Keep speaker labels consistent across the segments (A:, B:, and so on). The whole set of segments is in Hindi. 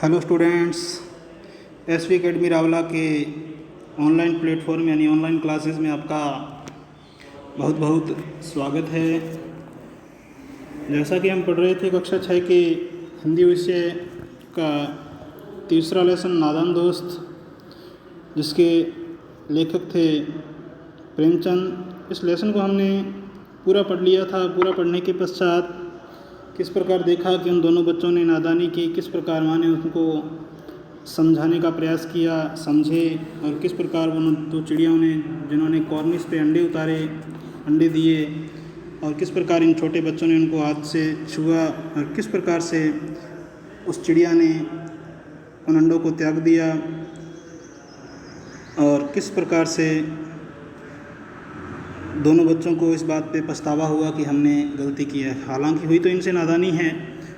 A: Hello students, SV academy Rawla के ऑनलाइन प्लेटफॉर्म यानी ऑनलाइन क्लासेस में आपका बहुत बहुत स्वागत है। जैसा कि हम पढ़ रहे थे कक्षा 6 के हिंदी विषय का तीसरा लेसन नादान दोस्त, जिसके लेखक थे प्रेमचंद। इस लेसन को हमने पूरा पढ़ लिया था। पूरा पढ़ने के पश्चात किस प्रकार देखा कि उन दोनों बच्चों ने नादानी की, किस प्रकार माँ ने उनको समझाने का प्रयास किया, समझे, और किस प्रकार उन दो चिड़ियों ने जिन्होंने कॉर्निस पे अंडे उतारे, अंडे दिए, और किस प्रकार इन छोटे बच्चों ने उनको हाथ से छुआ और किस प्रकार से उस चिड़िया ने उन अंडों को त्याग दिया और किस प्रकार से दोनों बच्चों को इस बात पे पछतावा हुआ कि हमने गलती की है। हालांकि हुई तो इनसे नादानी है,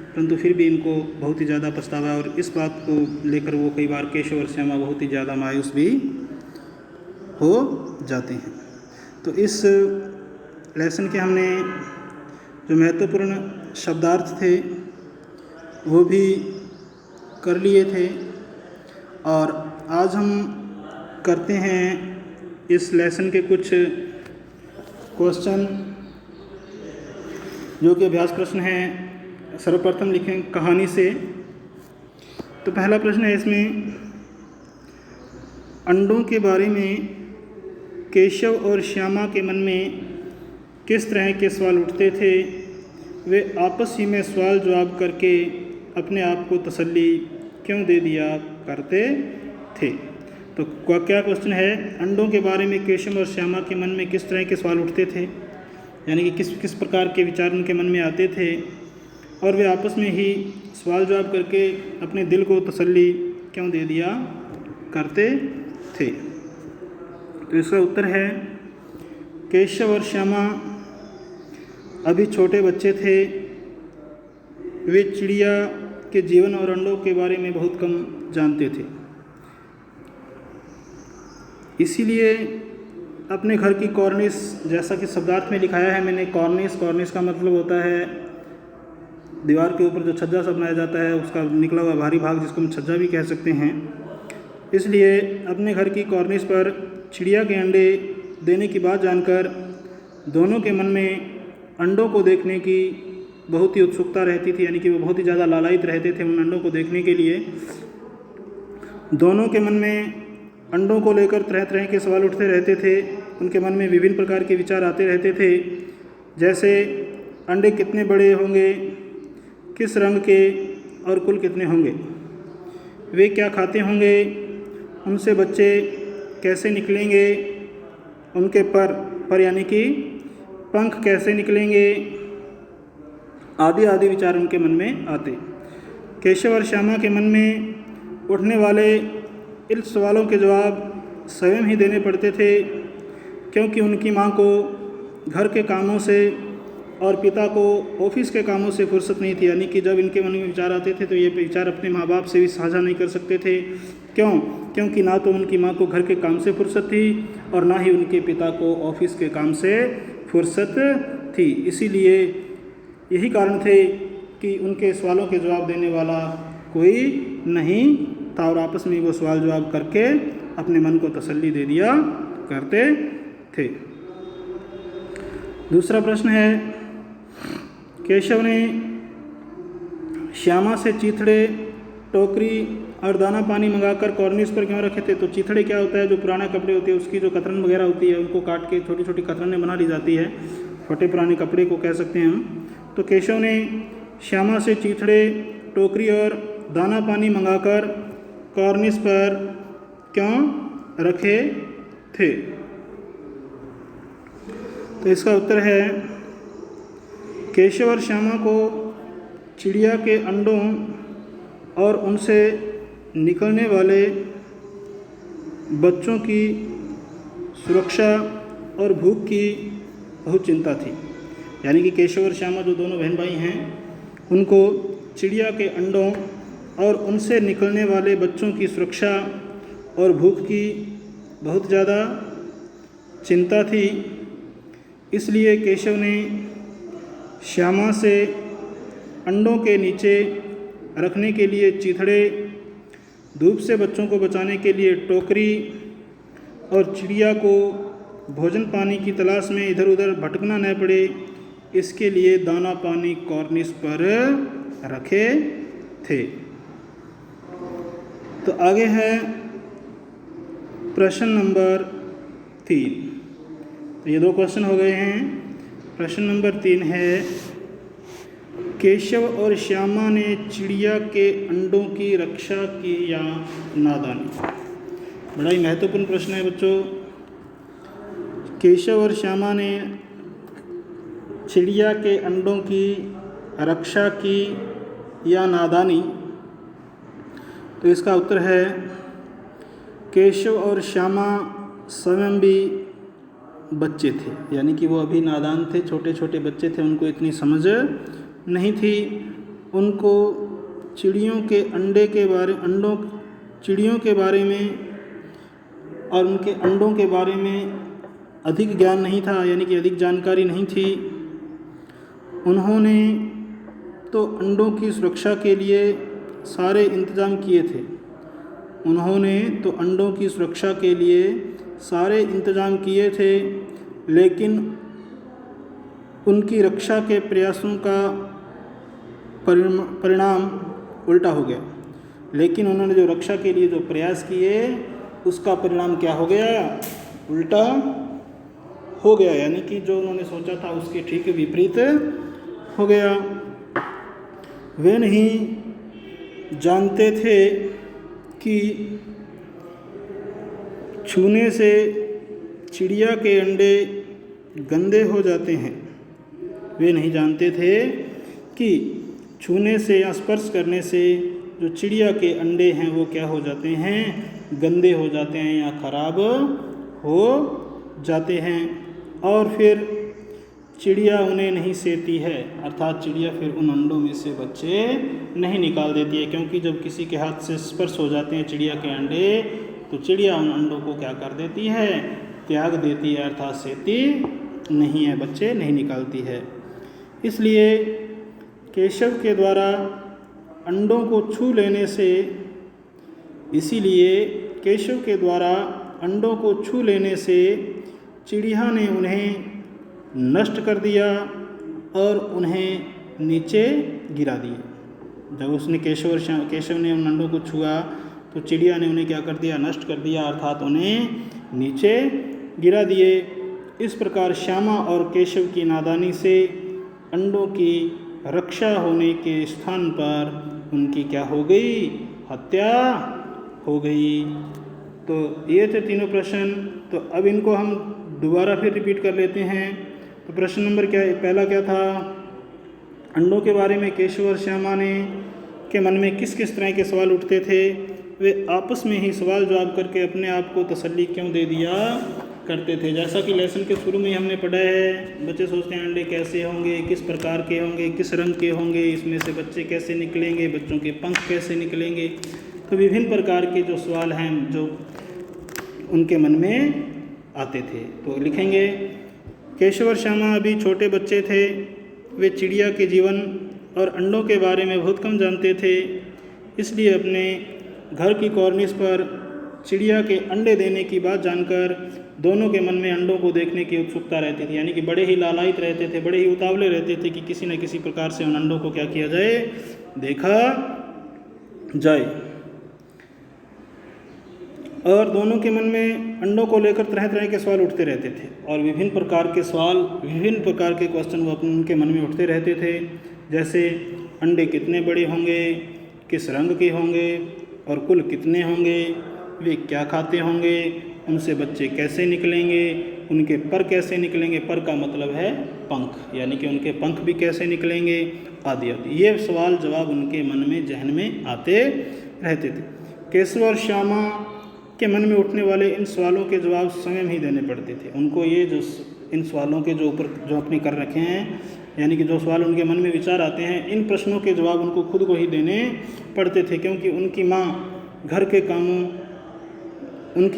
A: परंतु फिर भी इनको बहुत ही ज़्यादा पछतावा है और इस बात को लेकर वो कई बार केशव और श्यामा बहुत ही ज़्यादा मायूस भी हो जाते हैं। तो इस लेसन के हमने जो महत्वपूर्ण शब्दार्थ थे वो भी कर लिए थे और आज हम करते हैं इस लेसन के कुछ क्वेश्चन जो कि अभ्यास प्रश्न हैं। सर्वप्रथम लिखें कहानी से। तो पहला प्रश्न है इसमें, अंडों के बारे में केशव और श्यामा के मन में किस तरह के सवाल उठते थे? वे आपस ही में सवाल जवाब करके अपने आप को तसल्ली क्यों दे दिया करते थे? तो क्या क्वेश्चन है, अंडों के बारे में केशव और श्यामा के मन में किस तरह के सवाल उठते थे, यानी कि किस प्रकार के विचार उनके मन में आते थे और वे आपस में ही सवाल जवाब करके अपने दिल को तसल्ली क्यों दे दिया करते थे? तो इसका उत्तर है, केशव और श्यामा अभी छोटे बच्चे थे। वे चिड़िया के जीवन और अंडों के बारे में बहुत कम जानते थे, इसीलिए अपने घर की कॉर्निस, जैसा कि शब्दार्थ में लिखाया है मैंने, कॉर्निस का मतलब होता है दीवार के ऊपर जो छज्जा सा बनाया जाता है उसका निकला हुआ भारी भाग, जिसको हम छज्जा भी कह सकते हैं। इसलिए अपने घर की कॉर्निस पर चिड़िया के अंडे देने की बात जानकर दोनों के मन में अंडों को देखने की बहुत ही उत्सुकता रहती थी, यानी कि वो बहुत ही ज़्यादा लालायित रहते थे उन अंडों को देखने के लिए। दोनों के मन में अंडों को लेकर तरह तरह के सवाल उठते रहते थे। उनके मन में विभिन्न प्रकार के विचार आते रहते थे, जैसे अंडे कितने बड़े होंगे, किस रंग के और कुल कितने होंगे, वे क्या खाते होंगे, उनसे बच्चे कैसे निकलेंगे, उनके पर यानी कि पंख कैसे निकलेंगे, आदि आदि विचार उनके मन में आते। केशव और श्यामा के मन में उठने वाले इन सवालों के जवाब स्वयं ही देने पड़ते थे, क्योंकि उनकी माँ को घर के कामों से और पिता को ऑफिस के कामों से फुर्सत नहीं थी। यानी कि जब इनके मन में विचार आते थे तो ये विचार अपने माँ बाप से भी साझा नहीं कर सकते थे। क्योंकि ना तो उनकी माँ को घर के काम से फुर्सत थी और ना ही उनके पिता को ऑफिस के काम से फुर्सत थी। इसीलिए यही कारण थे कि उनके सवालों के जवाब देने वाला कोई नहीं था और आपस में वो सवाल जवाब करके अपने मन को तसल्ली दे दिया करते थे। दूसरा प्रश्न है, केशव ने श्यामा से चीथड़े, टोकरी और दाना पानी मंगाकर कॉर्निस पर क्यों रखे थे? तो चीथड़े क्या होता है, जो पुराने कपड़े होते हैं उसकी जो कतरन वगैरह होती है उनको काट के छोटी छोटी कतरनें बना ली जाती है, फटे पुराने कपड़े को कह सकते हैं हम। तो केशव ने श्यामा से चीथड़े, टोकरी और दाना पानी मंगाकर कॉर्निस पर क्यों रखे थे? तो इसका उत्तर है, केशव और श्यामा को चिड़िया के अंडों और उनसे निकलने वाले बच्चों की सुरक्षा और भूख की बहुत चिंता थी। यानी कि केशव और श्यामा जो दोनों बहन भाई हैं, उनको चिड़िया के अंडों और उनसे निकलने वाले बच्चों की सुरक्षा और भूख की बहुत ज़्यादा चिंता थी। इसलिए केशव ने श्यामा से अंडों के नीचे रखने के लिए चीथड़े धूप से बच्चों को बचाने के लिए टोकरी और चिड़िया को भोजन पानी की तलाश में इधर उधर भटकना न पड़े, इसके लिए दाना पानी कॉर्निस पर रखे थे। तो आगे है प्रश्न नंबर 3। ये 2 क्वेश्चन हो गए हैं। प्रश्न नंबर 3 है, केशव और श्यामा ने चिड़िया के अंडों की रक्षा की या नादानी। बड़ा ही महत्वपूर्ण प्रश्न है बच्चों। केशव और श्यामा ने चिड़िया के अंडों की रक्षा की या नादानी। तो इसका उत्तर है, केशव और श्यामा स्वयं भी बच्चे थे, यानी कि वो अभी नादान थे, छोटे छोटे बच्चे थे, उनको इतनी समझ नहीं थी। उनको चिड़ियों के चिड़ियों के बारे में और उनके अंडों के बारे में अधिक ज्ञान नहीं था, यानी कि अधिक जानकारी नहीं थी। उन्होंने तो अंडों की सुरक्षा के लिए सारे इंतज़ाम किए थे। लेकिन उनकी रक्षा के प्रयासों का परिणाम उल्टा हो गया। लेकिन उन्होंने जो रक्षा के लिए जो प्रयास किए उसका परिणाम क्या हो गया? उल्टा हो गया, यानी कि जो उन्होंने सोचा था उसके ठीक विपरीत हो गया। वे नहीं जानते थे कि छूने से चिड़िया के अंडे गंदे हो जाते हैं। वे नहीं जानते थे कि छूने से या स्पर्श करने से जो चिड़िया के अंडे हैं वो क्या हो जाते हैं? गंदे हो जाते हैं या खराब हो जाते हैं। और फिर चिड़िया उन्हें नहीं सेती है, अर्थात चिड़िया फिर उन अंडों में से बच्चे नहीं निकाल देती है, क्योंकि जब किसी के हाथ से स्पर्श हो जाते हैं चिड़िया के अंडे तो चिड़िया उन अंडों को क्या कर देती है? त्याग देती है, अर्थात सेती नहीं है, बच्चे नहीं निकालती है। इसलिए केशव के द्वारा अंडों को छू लेने से चिड़िया ने उन्हें नष्ट कर दिया और उन्हें नीचे गिरा दिया। जब केशव ने उन अंडों को छुआ तो चिड़िया ने उन्हें क्या कर दिया? नष्ट कर दिया, अर्थात उन्हें नीचे गिरा दिए। इस प्रकार श्यामा और केशव की नादानी से अंडों की रक्षा होने के स्थान पर उनकी क्या हो गई? हत्या हो गई। तो ये थे तीनों प्रश्न। तो अब इनको हम दोबारा फिर रिपीट कर लेते हैं। तो प्रश्न नंबर पहला क्या था? अंडों के बारे में केशव और श्यामा के मन में किस किस तरह के सवाल उठते थे? वे आपस में ही सवाल जवाब करके अपने आप को तसल्ली क्यों दे दिया करते थे? जैसा कि लेसन के शुरू में हमने पढ़ा है, बच्चे सोचते हैं अंडे कैसे होंगे, किस प्रकार के होंगे, किस रंग के होंगे, इसमें से बच्चे कैसे निकलेंगे, बच्चों के पंख कैसे निकलेंगे। तो विभिन्न प्रकार के जो सवाल हैं जो उनके मन में आते थे। तो लिखेंगे, केशव और श्यामा अभी छोटे बच्चे थे। वे चिड़िया के जीवन और अंडों के बारे में बहुत कम जानते थे, इसलिए अपने घर की कॉर्निस पर चिड़िया के अंडे देने की बात जानकर दोनों के मन में अंडों को देखने की उत्सुकता रहती थी, यानी कि बड़े ही लालायित रहते थे, बड़े ही उतावले रहते थे कि किसी न किसी प्रकार से उन अंडों को क्या किया जाए? देखा जाए। और दोनों के मन में अंडों को लेकर तरह तरह के सवाल उठते रहते थे और विभिन्न प्रकार के क्वेश्चन वो उनके मन में उठते रहते थे। जैसे अंडे कितने बड़े होंगे, किस रंग के होंगे और कुल कितने होंगे, वे क्या खाते होंगे, उनसे बच्चे कैसे निकलेंगे, उनके पर कैसे निकलेंगे, पर का मतलब है पंख, यानी कि उनके पंख भी कैसे निकलेंगे, आदि आदि। ये सवाल जवाब उनके मन में जहन में आते रहते थे। केशव और श्यामा के मन में उठने वाले इन सवालों के जवाब स्वयं ही देने पड़ते थे उनको। ये जो इन सवालों के जो अपने कर रखे हैं, यानी कि जो सवाल उनके मन में विचार आते हैं, इन प्रश्नों के जवाब उनको खुद को ही देने पड़ते थे, क्योंकि उनकी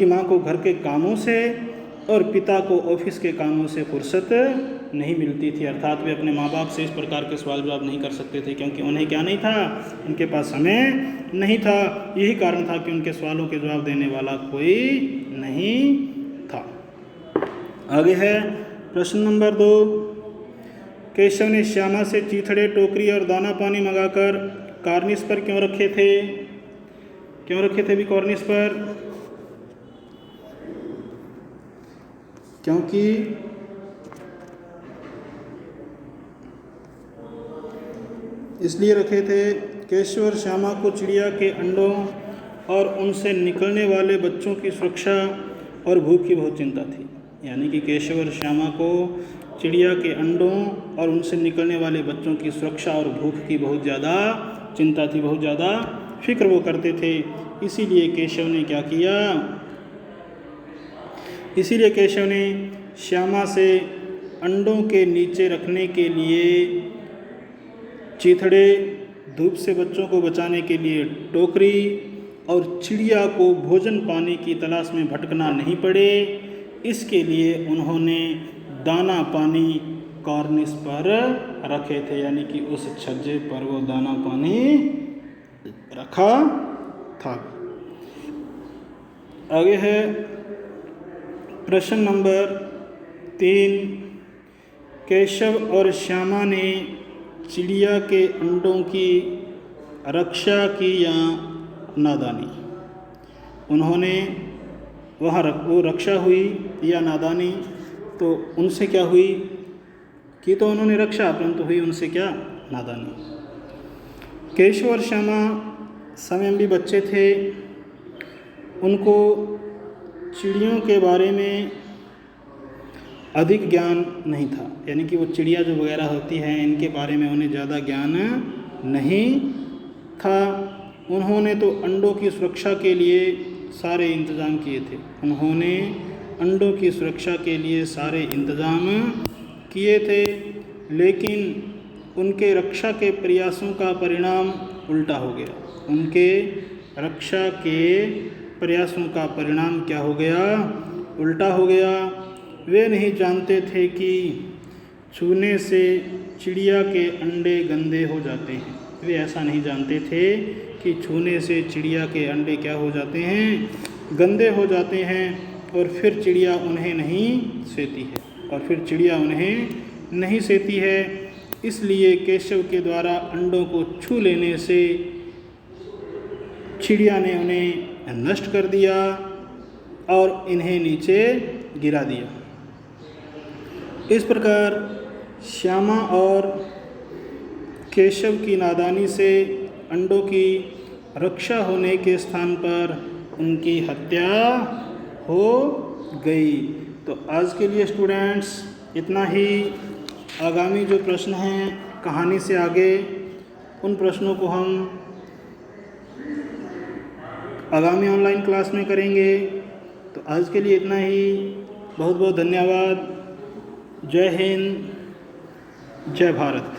A: माँ को घर के कामों से और पिता को ऑफिस के कामों से फुर्सत नहीं मिलती थी। अर्थात वे अपने माँ बाप से इस प्रकार के सवाल जवाब नहीं कर सकते थे, क्योंकि उन्हें क्या नहीं था, उनके पास समय नहीं था। यही कारण था कि उनके सवालों के जवाब देने वाला कोई नहीं था। आगे है प्रश्न नंबर 2। केशव ने श्यामा से चीथड़े, टोकरी और दाना पानी मंगाकर कॉर्निस पर क्यों रखे थे? क्यों रखे थे भी कॉर्निस पर? क्योंकि इसलिए रखे थे, केशव और श्यामा को चिड़िया के अंडों और उनसे निकलने वाले बच्चों की सुरक्षा और भूख की बहुत चिंता थी। यानी कि केशव और श्यामा को चिड़िया के अंडों और उनसे निकलने वाले बच्चों की सुरक्षा और भूख की बहुत ज़्यादा चिंता थी, बहुत ज़्यादा फिक्र वो करते थे। इसीलिए केशव ने क्या किया? इसीलिए केशव ने श्यामा से अंडों के नीचे रखने के लिए चीथड़े, धूप से बच्चों को बचाने के लिए टोकरी और चिड़िया को भोजन पानी की तलाश में भटकना नहीं पड़े, इसके लिए उन्होंने दाना पानी कॉर्निस पर रखे थे। यानी कि उस छज्जे पर वो दाना पानी रखा था। आगे है प्रश्न नंबर 3। केशव और श्यामा ने चिड़िया के अंडों की रक्षा की या नादानी? उन्होंने वहाँ वो रक्षा हुई या नादानी? तो उनसे क्या हुई कि तो उन्होंने रक्षा, परंतु हुई उनसे क्या? नादानी। केशव और श्यामा स्वयं भी बच्चे थे, उनको चिड़ियों के बारे में अधिक ज्ञान नहीं था। यानी कि वो चिड़िया जो वगैरह होती हैं इनके बारे में उन्हें ज़्यादा ज्ञान नहीं था। उन्होंने तो अंडों की सुरक्षा के लिए सारे इंतज़ाम किए थे। उन्होंने अंडों की सुरक्षा के लिए सारे इंतज़ाम किए थे, लेकिन उनके रक्षा के प्रयासों का परिणाम उल्टा हो गया। उनके रक्षा के प्रयासों का परिणाम क्या हो गया? उल्टा हो गया। वे नहीं जानते थे कि छूने से चिड़िया के अंडे गंदे हो जाते हैं। वे ऐसा नहीं जानते थे कि छूने से चिड़िया के अंडे क्या हो जाते हैं? गंदे हो जाते हैं, और फिर चिड़िया उन्हें नहीं सेती है। इसलिए केशव के द्वारा अंडों को छू लेने से चिड़िया ने उन्हें नष्ट कर दिया और इन्हें नीचे गिरा दिया। इस प्रकार श्यामा और केशव की नादानी से अंडों की रक्षा होने के स्थान पर उनकी हत्या हो गई। तो आज के लिए स्टूडेंट्स इतना ही। आगामी जो प्रश्न हैं कहानी से आगे, उन प्रश्नों को हम आगामी ऑनलाइन क्लास में करेंगे। तो आज के लिए इतना ही। बहुत बहुत धन्यवाद। जय हिंद, जय भारत।